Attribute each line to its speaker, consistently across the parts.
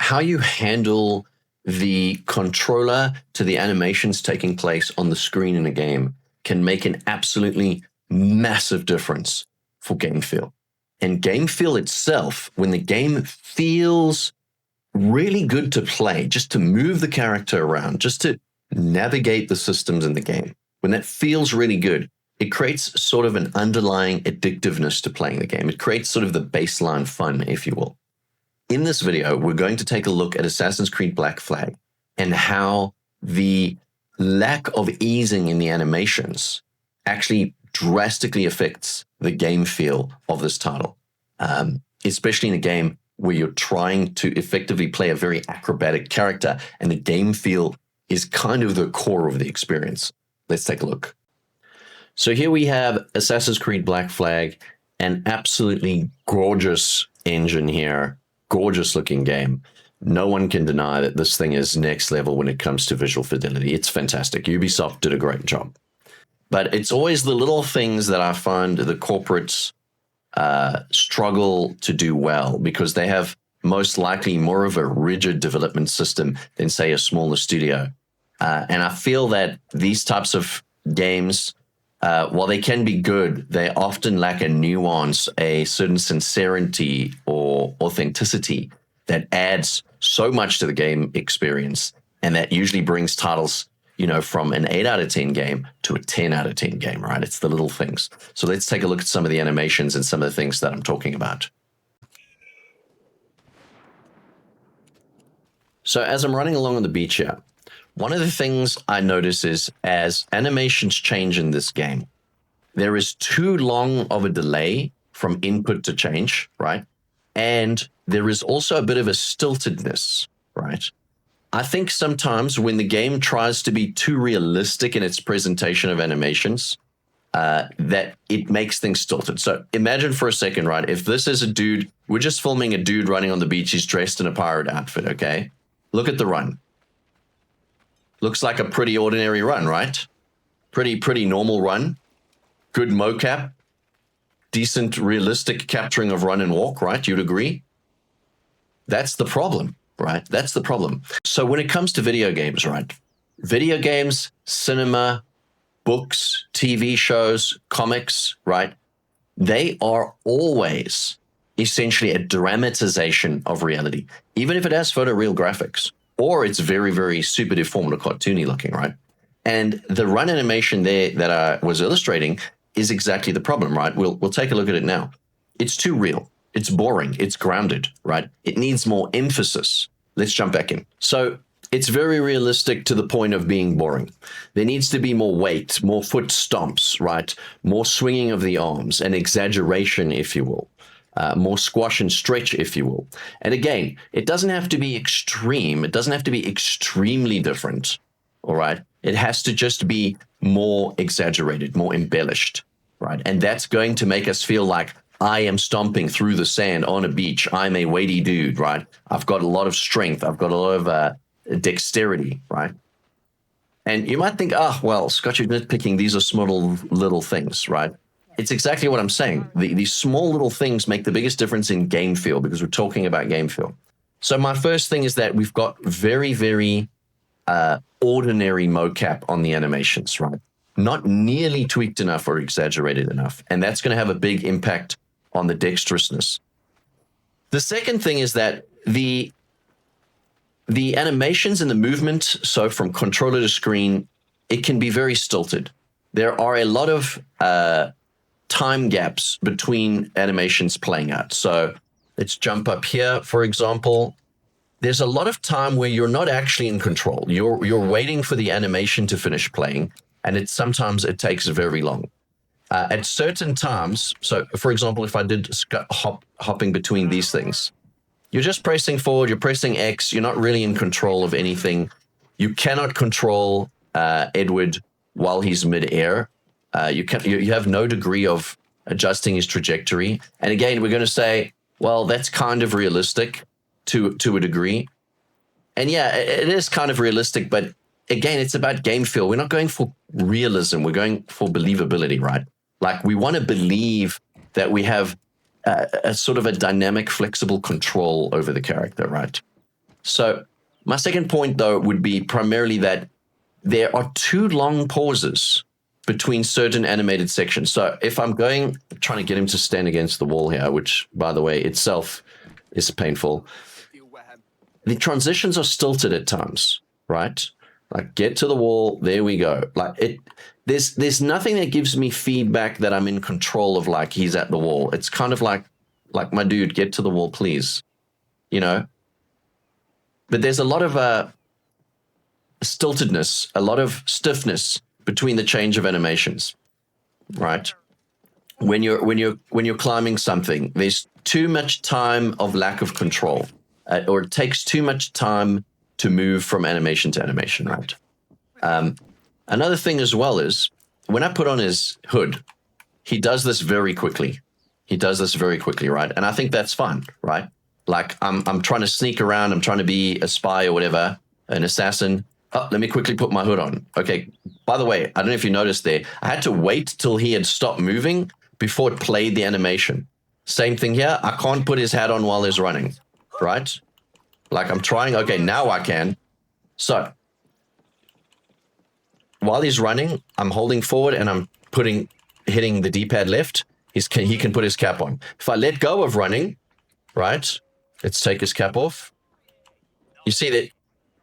Speaker 1: how you handle the controller to the animations taking place on the screen in a game can make an absolutely massive difference for game feel. And game feel itself, when the game feels really good to play, just to move the character around, just to navigate the systems in the game, when that feels really good, it creates sort of an underlying addictiveness to playing the game. It creates sort of the baseline fun, if you will. In this video, we're going to take a look at Assassin's Creed Black Flag and how the lack of easing in the animations actually drastically affects the game feel of this title, especially in a game where you're trying to effectively play a very acrobatic character and the game feel is kind of the core of the experience. Let's take a look. So here we have Assassin's Creed Black Flag, an absolutely gorgeous engine here. Gorgeous looking game. No one can deny that this thing is next level when it comes to visual fidelity. It's fantastic. Ubisoft did a great job. But it's always the little things that I find the corporates struggle to do well, because they have most likely more of a rigid development system than, say, a smaller studio. And I feel that these types of games, while they can be good, they often lack a nuance, a certain sincerity or authenticity that adds so much to the game experience, and that usually brings titles, from an 8 out of 10 game to a 10 out of 10 game, right? It's the little things. So let's take a look at some of the animations and some of the things that I'm talking about. So as I'm running along on the beach here, one of the things I notice is as animations change in this game, there is too long of a delay from input to change, right? And there is also a bit of a stiltedness, right? I think sometimes when the game tries to be too realistic in its presentation of animations, that it makes things stilted. So imagine for a second, right? If this is a dude, we're just filming a dude running on the beach, he's dressed in a pirate outfit, okay? Look at the run. Looks like a pretty ordinary run, right? Pretty normal run. Good mocap. Decent, realistic capturing of run and walk, right? You'd agree? That's the problem, right? That's the problem. So when it comes to video games, right? Video games, cinema, books, TV shows, comics, right? They are always essentially a dramatization of reality, even if it has photoreal graphics. Or it's very, very super deformed or cartoony looking, right? And the run animation there that I was illustrating is exactly the problem, right? We'll take a look at it now. It's too real. It's boring. It's grounded, right? It needs more emphasis. Let's jump back in. So it's very realistic to the point of being boring. There needs to be more weight, more foot stomps, right? More swinging of the arms, an exaggeration, if you will. More squash and stretch, if you will. And again, it doesn't have to be extreme. It doesn't have to be extremely different, all right? It has to just be more exaggerated, more embellished, right? And that's going to make us feel like I am stomping through the sand on a beach. I'm a weighty dude, right? I've got a lot of strength. I've got a lot of dexterity, right? And you might think, well, Scott, you're nitpicking. These are small little things, right? It's exactly what I'm saying. These small little things make the biggest difference in game feel, because we're talking about game feel. So my first thing is that we've got very, very ordinary mocap on the animations, right? Not nearly tweaked enough or exaggerated enough. And that's going to have a big impact on the dexterousness. The second thing is that the animations and the movement, so from controller to screen, it can be very stilted. There are a lot of time gaps between animations playing out. So let's jump up here, for example. There's a lot of time where you're not actually in control. You're waiting for the animation to finish playing, and sometimes it takes very long. At certain times, so for example, if I did hopping between these things, you're just pressing forward, you're pressing X, you're not really in control of anything. You cannot control Edward while he's mid-air. You have no degree of adjusting his trajectory. And again, we're going to say, well, that's kind of realistic to a degree. And yeah, it is kind of realistic, but again, it's about game feel. We're not going for realism. We're going for believability, right? Like, we want to believe that we have a sort of a dynamic, flexible control over the character, right? So my second point, though, would be primarily that there are too long pauses between certain animated sections. So if I'm trying to get him to stand against the wall here, which, by the way, itself is painful, the transitions are stilted at times, right? Like, get to the wall, there we go. Like, there's nothing that gives me feedback that I'm in control of, like, he's at the wall. It's kind of like, my dude, get to the wall, please. You know? But there's a lot of stiltedness, a lot of stiffness between the change of animations, right? When you're climbing something, there's too much time of lack of control, or it takes too much time to move from animation to animation, right? Another thing as well is when I put on his hood, he does this very quickly. Right? And I think that's fun, right? Like, I'm trying to sneak around, I'm trying to be a spy or whatever, an assassin. Oh, let me quickly put my hood on. Okay, by the way, I don't know if you noticed there, I had to wait till he had stopped moving before it played the animation. Same thing here, I can't put his hat on while he's running, right? Like, I'm trying, okay, now I can. So, while he's running, I'm holding forward and I'm hitting the D-pad left. He can put his cap on. If I let go of running, right, let's take his cap off. You see that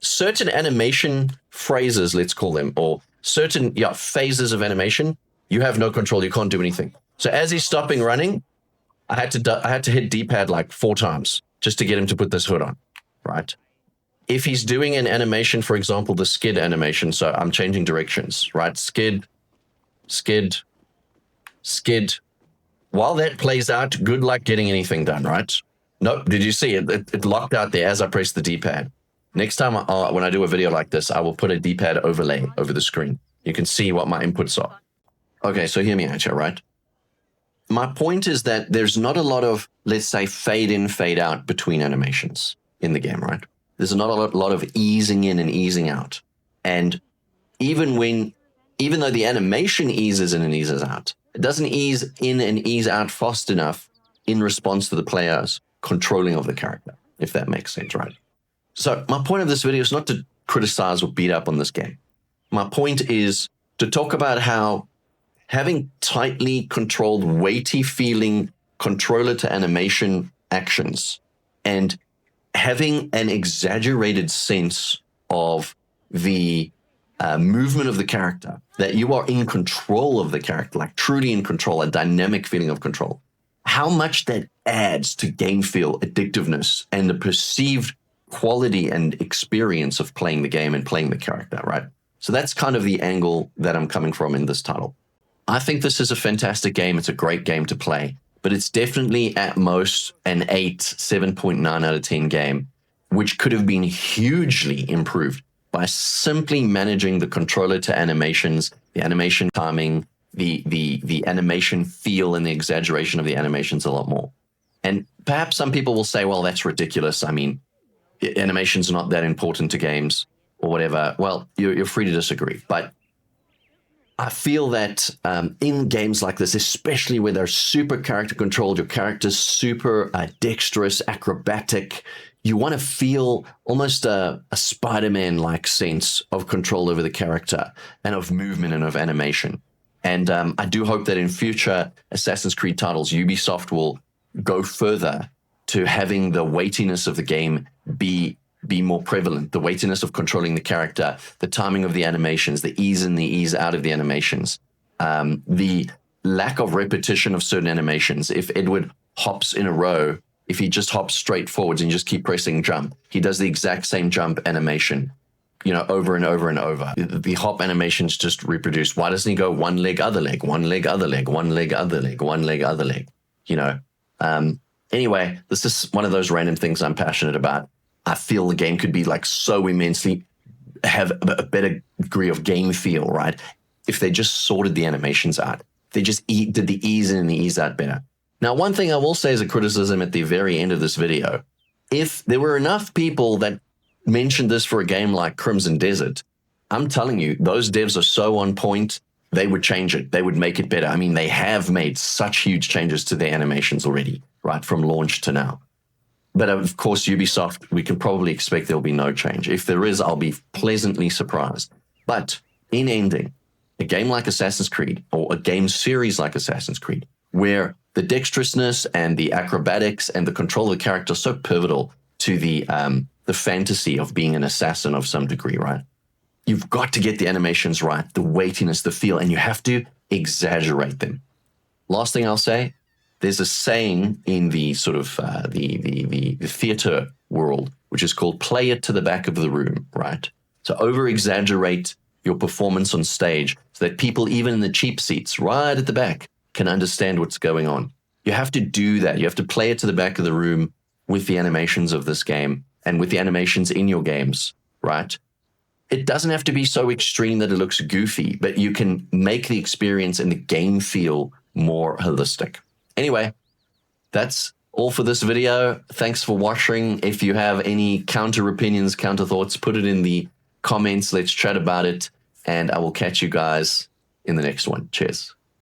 Speaker 1: certain animation phrases, let's call them, or certain phases of animation, you have no control. You can't do anything. So as he's stopping running, I had to hit D-pad like 4 times just to get him to put this hood on, right? If he's doing an animation, for example, the skid animation, so I'm changing directions, right? Skid, skid, skid. While that plays out, good luck getting anything done, right? Nope, did you see it? It locked out there as I pressed the D-pad. Next time, when I do a video like this, I will put a D-pad overlay over the screen. You can see what my inputs are. Okay, so hear me out here, right? My point is that there's not a lot of, let's say, fade in, fade out between animations in the game, right? There's not a lot of easing in and easing out. And even though the animation eases in and eases out, it doesn't ease in and ease out fast enough in response to the player's controlling of the character, if that makes sense, right? So my point of this video is not to criticize or beat up on this game. My point is to talk about how having tightly controlled, weighty feeling controller to animation actions and having an exaggerated sense of the movement of the character, that you are in control of the character, like truly in control, a dynamic feeling of control, how much that adds to game feel, addictiveness, and the perceived quality and experience of playing the game and playing the character, right? So that's kind of the angle that I'm coming from in this title. I think this is a fantastic game. It's a great game to play, but it's definitely at most an 8, 7.9 out of 10 game, which could have been hugely improved by simply managing the controller to animations, the animation timing, the animation feel and the exaggeration of the animations a lot more. And perhaps some people will say, well, that's ridiculous. I mean, animation's not that important to games or whatever. Well, you're free to disagree. But I feel that in games like this, especially where they're super character controlled, your character's super dexterous, acrobatic, you want to feel almost a Spider-Man-like sense of control over the character and of movement and of animation. And I do hope that in future Assassin's Creed titles, Ubisoft will go further to having the weightiness of the game be more prevalent, the weightiness of controlling the character, the timing of the animations, the ease in, the ease out of the animations, the lack of repetition of certain animations. If Edward hops in a row, if he just hops straight forwards and you just keep pressing jump, he does the exact same jump animation, over and over and over. The hop animations just reproduce. Why doesn't he go one leg, other leg, one leg, other leg, one leg, other leg, one leg, other leg? Anyway, this is one of those random things I'm passionate about. I feel the game could be like so immensely, have a better degree of game feel, right? If they just sorted the animations out. They just did the ease in and the ease out better. Now, one thing I will say as a criticism at the very end of this video, if there were enough people that mentioned this for a game like Crimson Desert, I'm telling you, those devs are so on point, they would change it. They would make it better. I mean, they have made such huge changes to their animations already, right, from launch to now. But of course, Ubisoft, we can probably expect there'll be no change. If there is, I'll be pleasantly surprised. But in ending, a game like Assassin's Creed, or a game series like Assassin's Creed, where the dexterousness and the acrobatics and the control of the character are so pivotal to the fantasy of being an assassin of some degree, right? You've got to get the animations right, the weightiness, the feel, and you have to exaggerate them. Last thing I'll say, there's a saying in the sort of the theater world, which is called play it to the back of the room, right? So over-exaggerate your performance on stage so that people, even in the cheap seats right at the back, can understand what's going on. You have to do that. You have to play it to the back of the room with the animations of this game and with the animations in your games, right? It doesn't have to be so extreme that it looks goofy, but you can make the experience and the game feel more holistic. Anyway, that's all for this video. Thanks for watching. If you have any counter opinions, counter thoughts, put it in the comments. Let's chat about it. And I will catch you guys in the next one. Cheers.